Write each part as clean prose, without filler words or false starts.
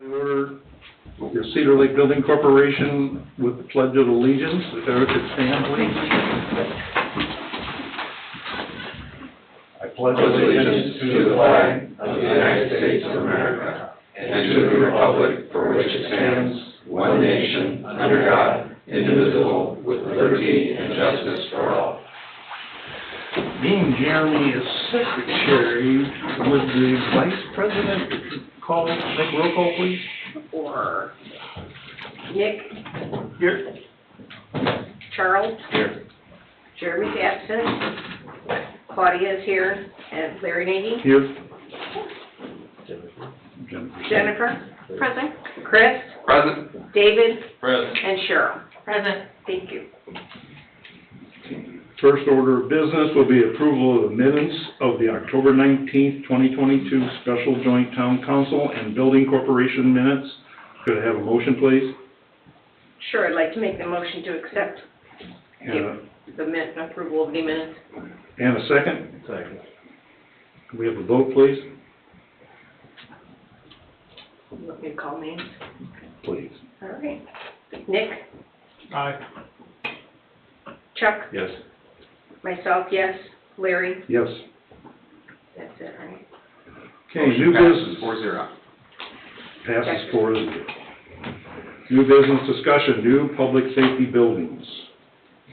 Order the Cedar Lake Building Corporation with the Pledge of Allegiance. If Eric could stand, please. I pledge allegiance to the flag of the United States of America and to the republic for which it stands, one nation, under God, indivisible, with liberty and justice for all. Being Jeremy is secretary, would the vice president make roll call, please? Or Nick, Here. Charles, Here. Jeremy's absent, Claudia is here, and Larry Nagy, Here. Jennifer, present, Chris, Present. David, Present. and Cheryl. Present. Thank you. First order of business will be approval of the minutes of the October 19th, 2022 Special Joint Town Council and Building Corporation minutes. Could I have a motion, please? Sure, I'd like to make the motion to accept And the approval of the minutes. a second? Second. Can we have a vote, please? You want me to call names? Please. All right. Nick, Aye. Chuck, Yes. myself, yes, Larry, Yes. that's it, right? Okay, new business. 4-0. Passes 4-0. New business discussion, new public safety buildings.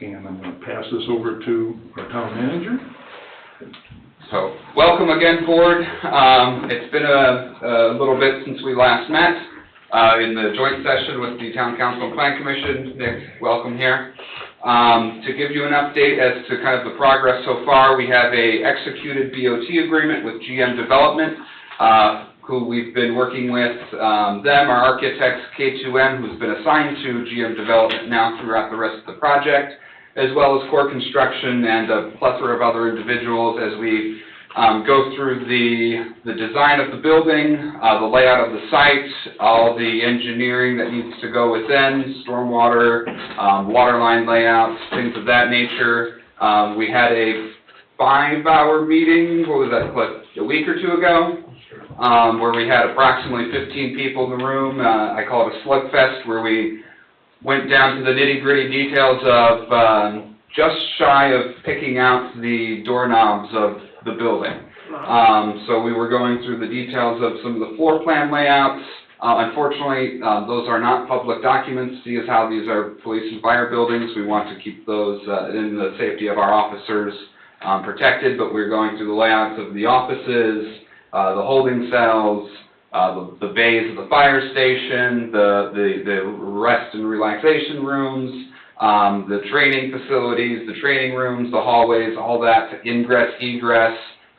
And I'm going to pass this over to our town manager. So, welcome again, board. It's been a little bit since we last met in the joint session with the Town Council and Plan Commission. Nick, welcome here. To give you an update as to kind of the progress so far, we have a executed BOT agreement with GM Development, who we've been working with them, our architects, K2M, who's been assigned to GM Development now throughout the rest of the project, as well as Core Construction and a plethora of other individuals as we go through the design of the building, the layout of the site, all the engineering that needs to go within, stormwater, water line layouts, things of that nature. We had a 5-hour meeting, what was that, like a week or two ago, where we had approximately 15 people in the room. I call it a slugfest, where we went down to the nitty-gritty details of just shy of picking out the doorknobs of the building. So we were going through the details of some of the floor plan layouts. Unfortunately, those are not public documents. See as how these are police and fire buildings. We want to keep those in the safety of our officers protected, but we're going through the layouts of the offices, the holding cells, the bays of the fire station, the rest and relaxation rooms, the training facilities, the training rooms, the hallways, all that, ingress, egress,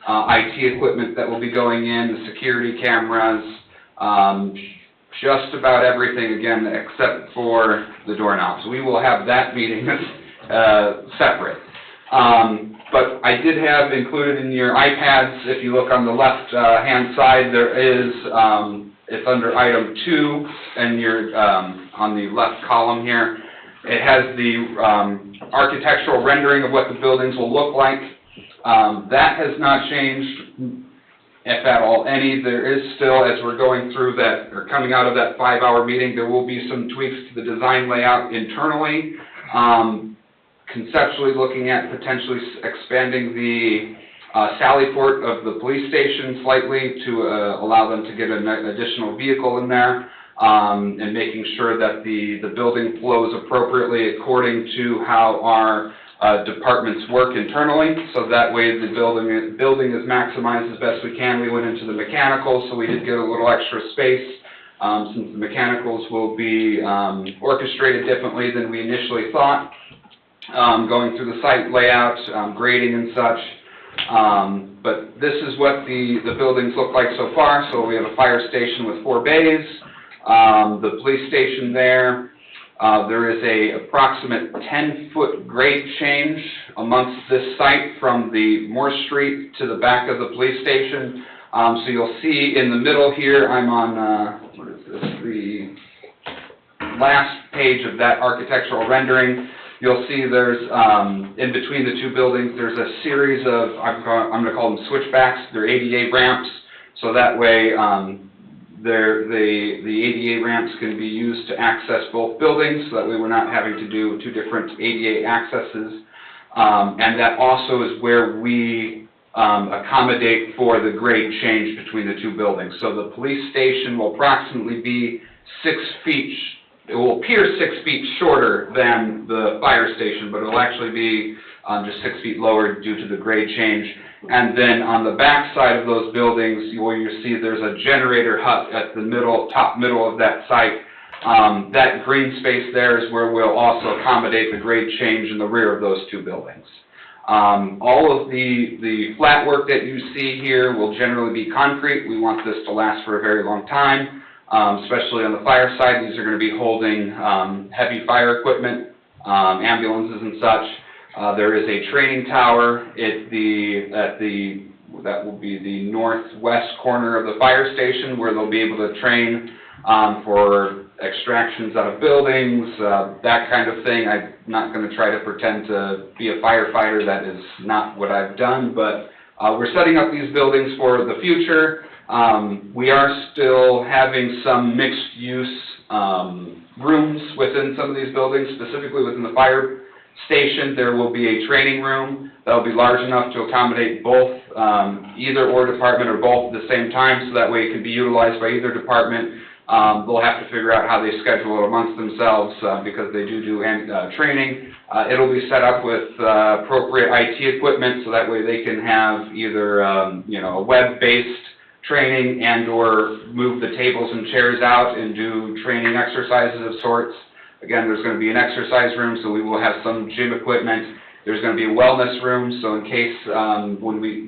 IT equipment that will be going in, the security cameras, just about everything, again, except for the doorknobs. We will have that meeting separate. But I did have included in your iPads, if you look on the left-hand side, there is, it's under item 2, and you're on the left column here. It has the architectural rendering of what the buildings will look like. That has not changed, if at all any. There is still, as we're going through that, or coming out of that 5-hour meeting, there will be some tweaks to the design layout internally. Conceptually looking at potentially expanding the sally port of the police station slightly to allow them to get an additional vehicle in there, and making sure that the building flows appropriately according to how our departments work internally, so that way the building is maximized as best we can. We went into the mechanicals, so we did get a little extra space, since the mechanicals will be orchestrated differently than we initially thought. Going through the site layout, grading and such. But this is what the buildings look like so far. So we have a fire station with 4 bays. The police station there. There is a approximate 10-foot grade change amongst this site from the Moore Street to the back of the police station. So you'll see in the middle here, I'm on, what is this, the last page of that architectural rendering. You'll see there's, in between the 2 buildings, there's a series of, I'm going to call them switchbacks. They're ADA ramps, so that way the ADA ramps can be used to access both buildings, so that way we're not having to do two different ADA accesses. And that also is where we accommodate for the grade change between the two buildings. So the police station will approximately be 6 feet, it will appear 6 feet shorter than the fire station, but it will actually be just 6 feet lower due to the grade change. And then on the back side of those buildings, where you see there's a generator hut at the top middle of that site. That green space there is where we'll also accommodate the grade change in the rear of those two buildings. All of the flat work that you see here will generally be concrete. We want this to last for a very long time, especially on the fire side. These are going to be holding heavy fire equipment, ambulances and such. There is a training tower that will be the northwest corner of the fire station, where they'll be able to train for extractions out of buildings, that kind of thing. I'm not going to try to pretend to be a firefighter. That is not what I've done, but we're setting up these buildings for the future. We are still having some mixed-use rooms within some of these buildings, specifically within the fire station. There will be a training room that will be large enough to accommodate both, either or department or both at the same time, so that way it can be utilized by either department. They'll have to figure out how they schedule it amongst themselves because they do training. It'll be set up with appropriate IT equipment, so that way they can have either a web-based training and or move the tables and chairs out and do training exercises of sorts. Again, there's going to be an exercise room, so we will have some gym equipment. There's going to be a wellness room, so in case when we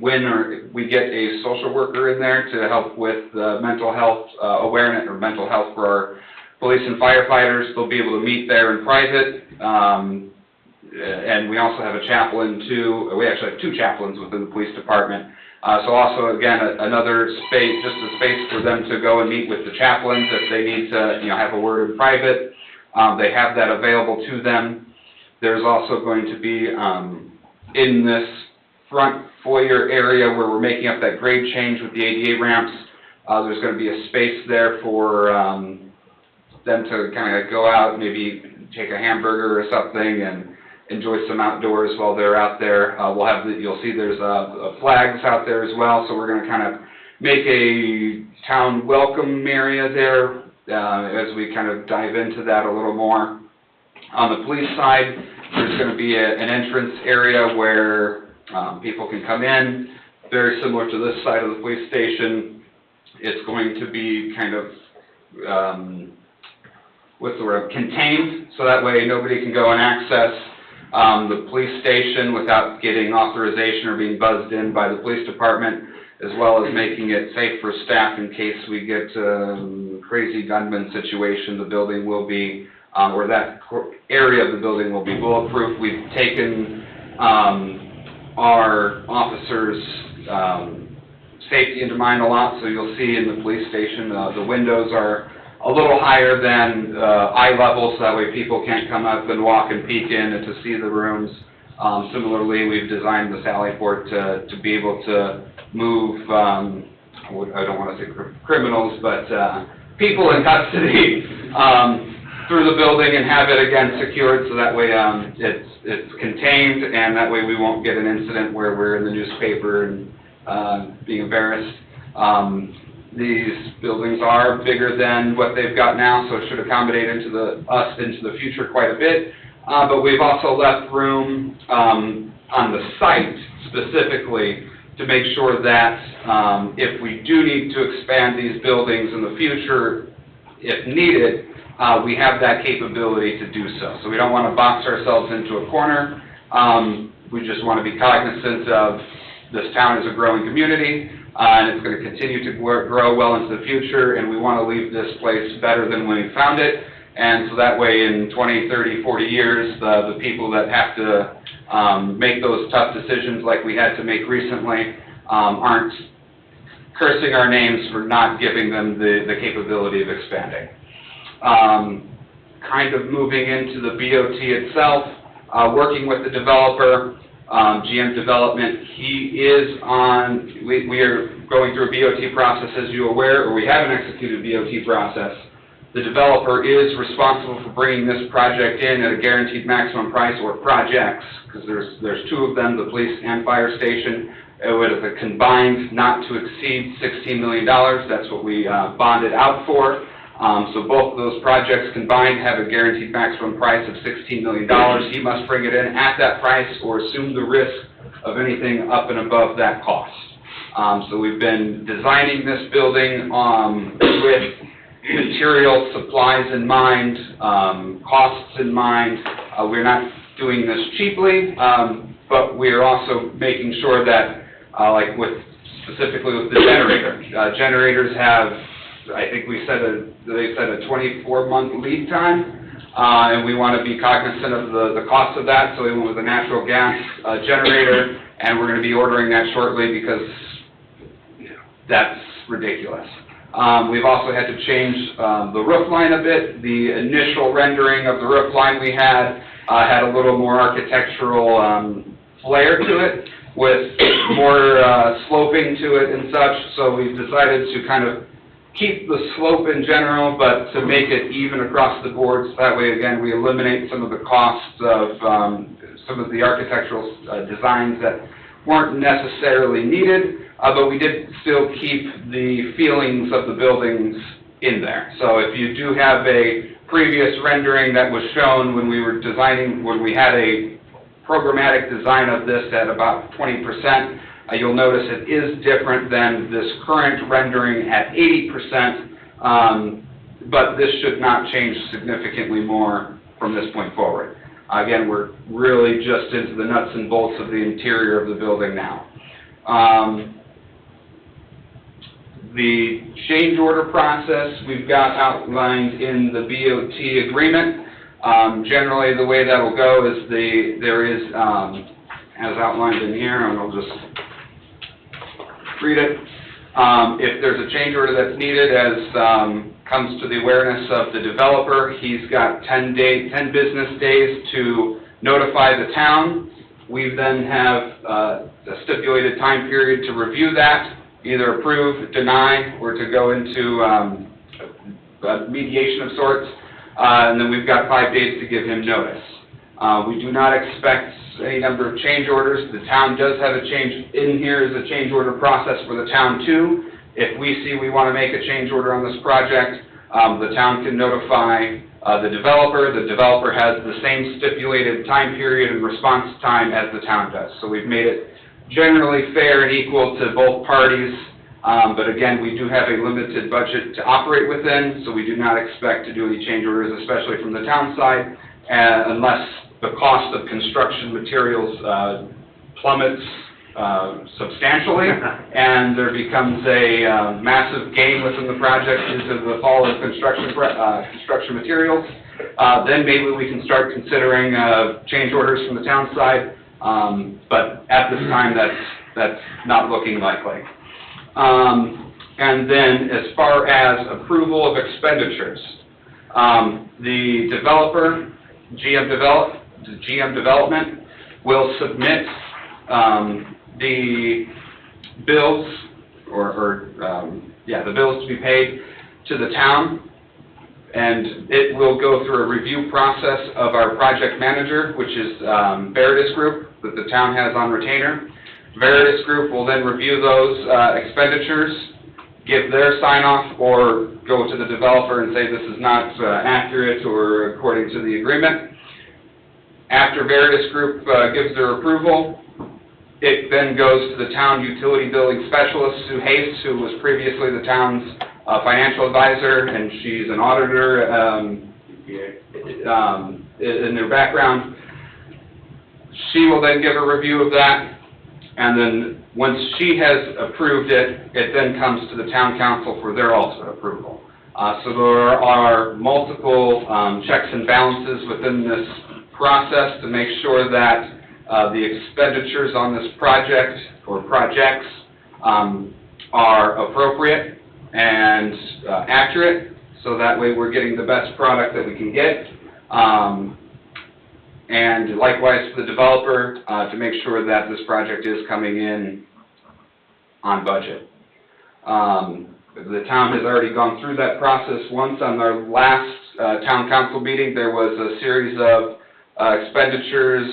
get a social worker in there to help with mental health awareness or mental health for our police and firefighters, they'll be able to meet there in private. And we also have a chaplain too. We actually have 2 chaplains within the police department. So also, again, another space, just a space for them to go and meet with the chaplains if they need to, have a word in private. They have that available to them. There's also going to be, in this front foyer area where we're making up that grade change with the ADA ramps, there's going to be a space there for them to kind of go out, maybe take a hamburger or something and enjoy some outdoors while they're out there. We'll have you'll see there's flags out there as well, so we're going to kind of make a town welcome area there as we kind of dive into that a little more. On the police side, there's going to be an entrance area where people can come in, very similar to this side of the police station. It's going to be kind of, contained, so that way nobody can go and access the police station without getting authorization or being buzzed in by the police department, as well as making it safe for staff in case we get crazy gunman situation. The building will be, or that area of the building will be bulletproof. We've taken our officers' safety into mind a lot, so you'll see in the police station the windows are a little higher than eye level, so that way people can't come up and walk and peek in and to see the rooms. Similarly, we've designed the Sally Port to be able to move, I don't want to say criminals, but people in custody through the building and have it again secured, so that way it's contained, and that way we won't get an incident where we're in the newspaper and being embarrassed. These buildings are bigger than what they've got now, so it should accommodate into the future quite a bit. But we've also left room on the site specifically to make sure that if we do need to expand these buildings in the future, if needed, we have that capability to do so. So we don't want to box ourselves into a corner. We just want to be cognizant of this town is a growing community, and it's going to continue to grow well into the future, and we want to leave this place better than when we found it. And so that way in 20, 30, 40 years, the people that have to make those tough decisions like we had to make recently aren't cursing our names for not giving them the capability of expanding. Kind of moving into the BOT itself, working with the developer, GM Development, he is on, we are going through a BOT process, as you're aware, or we have an executed BOT process. The developer is responsible for bringing this project in at a guaranteed maximum price, or projects, because there's two of them, the police and fire station, with a combined not to exceed $16 million. That's what we bonded out for. So both of those projects combined have a guaranteed maximum price of $16 million. He must bring it in at that price or assume the risk of anything up and above that cost. So we've been designing this building with material supplies in mind, costs in mind. We're not doing this cheaply, but we're also making sure that, specifically with the generator, generators have, I think they said a 24-month lead time, and we want to be cognizant of the cost of that, so we went with a natural gas generator, and we're going to be ordering that shortly because that's ridiculous. We've also had to change the roof line a bit. The initial rendering of the roof line we had a little more architectural flair to it, with more sloping to it and such, so we've decided to kind of keep the slope in general, but to make it even across the board, so that way, again, we eliminate some of the costs of some of the architectural designs that weren't necessarily needed, but we did still keep the feelings of the buildings in there. So if you do have a previous rendering that was shown when we were designing, when we had a programmatic design of this at about 20%, you'll notice it is different than this current rendering at 80%, but this should not change significantly more from this point forward. Again, we're really just into the nuts and bolts of the interior of the building now. The change order process we've got outlined in the BOT agreement. Generally, the way that will go is there is, as outlined in here, and I'll just read it. If there's a change order that's needed, as comes to the awareness of the developer, he's got 10 business days to notify the town. We then have a stipulated time period to review that, either approve, deny, or to go into a mediation of sorts. And then we've got 5 days to give him notice. We do not expect any number of change orders. The town does have a change in here as a change order process for the town too. If we see we want to make a change order on this project, the town can notify the developer. The developer has the same stipulated time period and response time as the town does. So we've made it generally fair and equal to both parties. But again, we do have a limited budget to operate within, so we do not expect to do any change orders, especially from the town side, unless the cost of construction materials plummets substantially, and there becomes a massive gain within the project due to the fall of construction materials. Then maybe we can start considering change orders from the town side, but at this time, that's not looking likely. And then as far as approval of expenditures, the developer, GM Development, will submit the bills, the bills to be paid to the town, and it will go through a review process of our project manager, which is Veritas Group, that the town has on retainer. Veritas Group will then review those expenditures, give their sign-off, or go to the developer and say this is not accurate or according to the agreement. After Veritas Group gives their approval, it then goes to the town utility billing specialist, Sue Hayes, who was previously the town's financial advisor, and she's an auditor in their background. She will then give a review of that. And then once she has approved it, it then comes to the town council for their ultimate approval. So there are multiple checks and balances within this process to make sure that the expenditures on this project or projects are appropriate and accurate, so that way we're getting the best product that we can get. And likewise for the developer, to make sure that this project is coming in on budget. The town has already gone through that process once. On our last town council meeting, there was a series of expenditures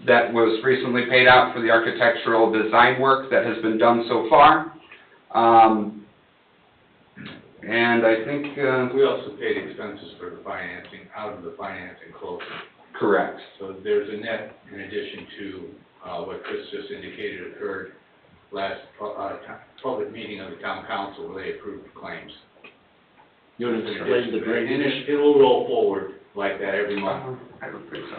that was recently paid out for the architectural design work that has been done so far. And I think, We also paid expenses for the financing, out of the financing closing. correct. So there's a net in addition to what Chris just indicated occurred last public meeting of the town council where they approved the claims. You want to explain the And drainage? it will roll forward like that every month I don't think so,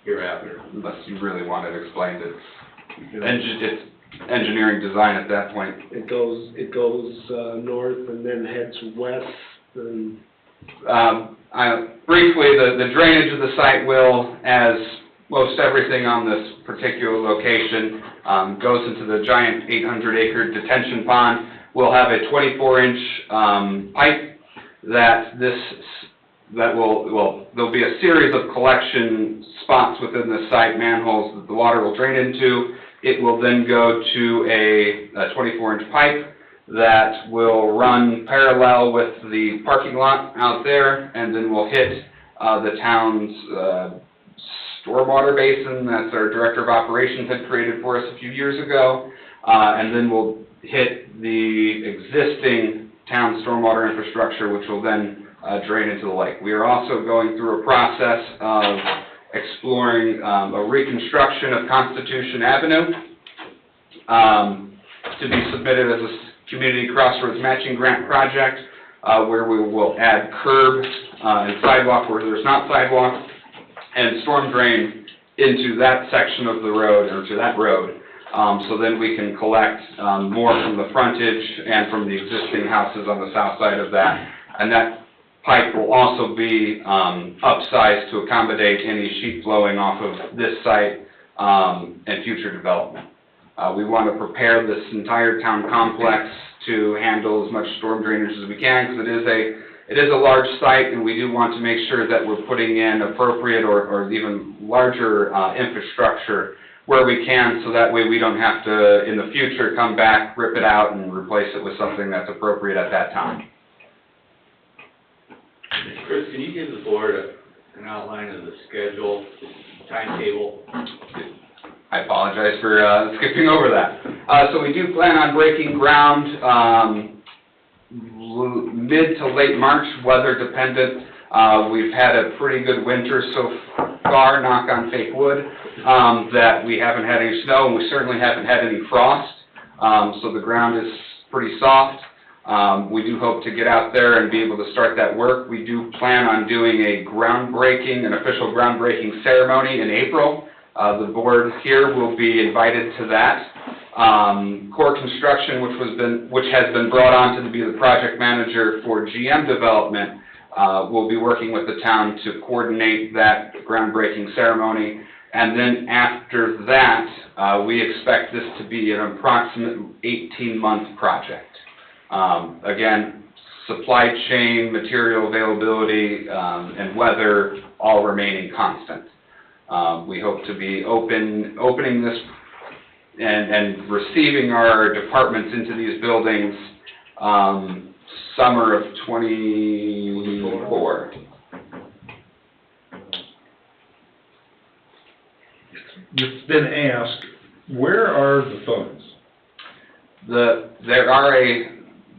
hereafter. unless you really wanted explained. It's engineering design at that point. It goes north and then heads west and... Briefly, the drainage of the site will, as most everything on this particular location, goes into the giant 800-acre detention pond. We'll have a 24-inch pipe there'll be a series of collection spots within the site, manholes that the water will drain into. It will then go to a 24-inch pipe that will run parallel with the parking lot out there, and then will hit the town's stormwater basin that our Director of Operations had created for us a few years ago, and then we'll hit the existing town stormwater infrastructure, which will then drain into the lake. We are also going through a process of exploring a reconstruction of Constitution Avenue to be submitted as a Community Crossroads Matching Grant project, where we will add curb and sidewalk where there's not sidewalk, and storm drain into that section of the road, or to that road, so then we can collect more from the frontage and from the existing houses on the south side of that. And that pipe will also be upsized to accommodate any sheet flowing off of this site and future development. We want to prepare this entire town complex to handle as much storm drainage as we can, because it is a large site, and we do want to make sure that we're putting in appropriate or even larger infrastructure where we can, so that way we don't have to, in the future, come back, rip it out, and replace it with something that's appropriate at that time. Chris, can you give the board an outline of the schedule, timetable? I apologize for skipping over that. So we do plan on breaking ground mid to late March, weather dependent. We've had a pretty good winter so far, knock on fake wood, that we haven't had any snow, and we certainly haven't had any frost. So the ground is pretty soft. We do hope to get out there and be able to start that work. We do plan on doing an official groundbreaking ceremony in April. The board here will be invited to that. Core Construction, which has been brought on to be the project manager for GM development, will be working with the town to coordinate that groundbreaking ceremony. And then after that, we expect this to be an approximate 18-month project. Again, supply chain, material availability, and weather all remaining constant. We hope to be opening this and receiving our departments into these buildings summer of 24. It's been asked, where are the funds?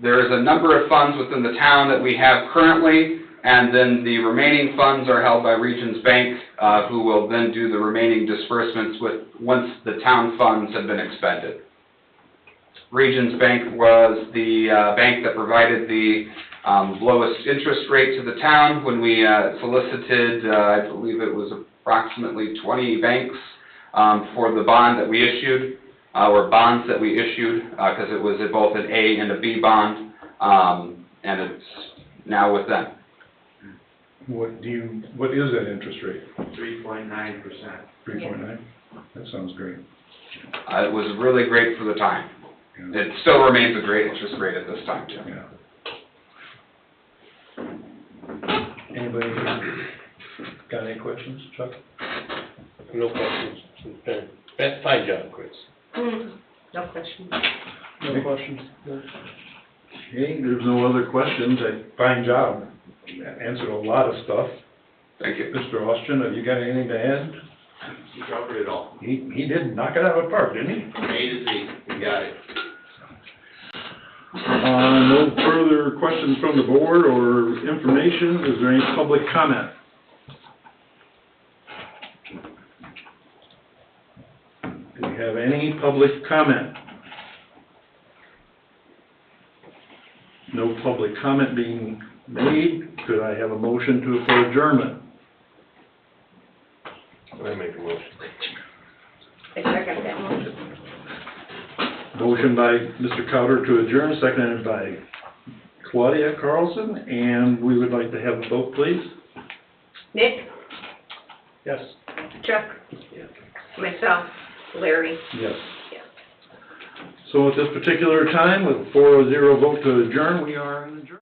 There is a number of funds within the town that we have currently, and then the remaining funds are held by Regions Bank, who will then do the remaining disbursements once the town funds have been expended. Regions Bank was the bank that provided the lowest interest rate to the town when we solicited, I believe it was approximately 20 banks for the bond that we issued, or bonds that we issued, because it was both an A and a B bond, and it's now with them. What is that interest rate? 3.9%. 3.9? That sounds great. It was really great for the time. Yeah. It still remains a great interest rate at this time, too. Yeah. Anybody got any questions, Chuck? No questions. Fine job, Chris. No question. No questions? No. Okay, there's no other questions. Fine job. Answered a lot of stuff. Thank you. Mr. Austin, have you got anything to add? You covered it all. He did knock it out of the park, didn't he? A to Z, you got it. No further questions from the board or information. Is there any public comment? Do we have any public comment? No public comment being made. Could I have a motion for adjournment? I make a motion. I second that motion. Motion by Mr. Cowder to adjourn, seconded by Claudia Carlson, and we would like to have a vote, please. Nick, Yes. Chuck, myself, Larry. Yes. So at this particular time, with 4-0 vote to adjourn, we are adjourned.